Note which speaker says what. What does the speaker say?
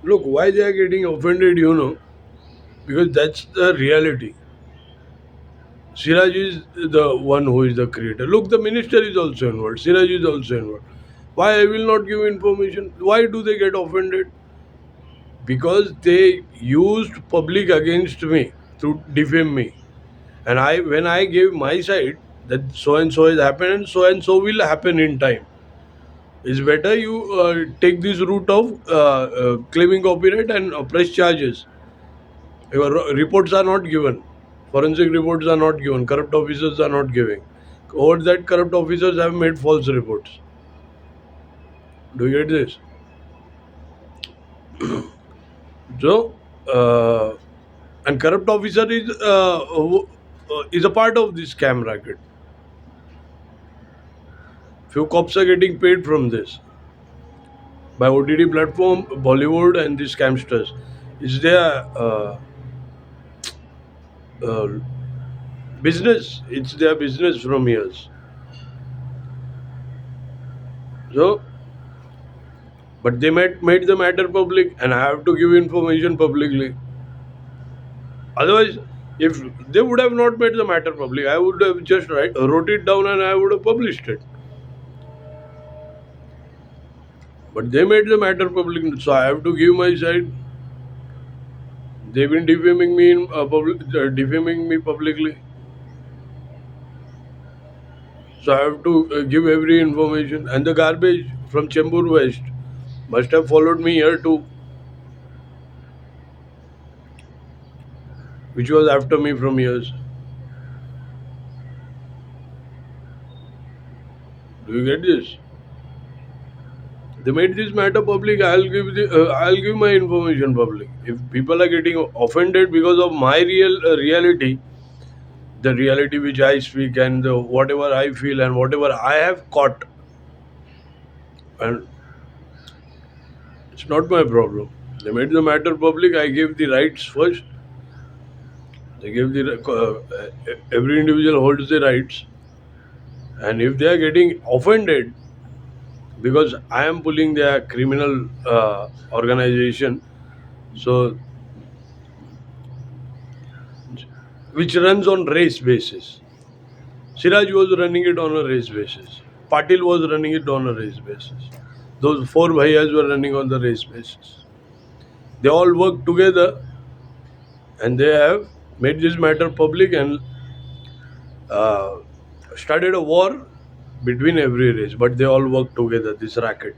Speaker 1: Look, why they are getting offended, because that's the reality. Siraj is the one who is the creator. Look, the minister is also involved. Siraj is also involved. Why I will not give information? Why do they get offended? Because they used public against me to defame me. And when I gave my side that so and so has happened and so will happen in time, it's better you take this route of claiming copyright and press charges. Your reports are not given. Forensic reports are not given. Corrupt officers are not giving. Over that, corrupt officers have made false reports. Do you get this? So, and corrupt officer is a part of this scam racket. Few cops are getting paid from this by OTT platform, Bollywood, and these scamsters. It's their uh, business. It's their business from years. So, but they made the matter public, and I have to give information publicly. Otherwise, if they would have not made the matter public, I would have just wrote it down and I would have published it. But they made the matter public, so I have to give my side. They've been defaming me defaming me publicly, so I have to give every information. And the garbage from Chembur West must have followed me here too, which was after me from years. Do you get this? They made this matter public. I'll give my information public. If people are getting offended because of my reality, the reality which I speak and whatever I feel and whatever I have caught, and it's not my problem. They made the matter public. I gave the rights first. They gave every individual holds the rights, and if they are getting offended because I am pulling their criminal organization, so which runs on race basis. Siraj was running it on a race basis. Patil was running it on a race basis. Those four bhaias were running on the race basis. They all worked together and they have made this matter public and uh, started a war between every race. But they all work together, this racket.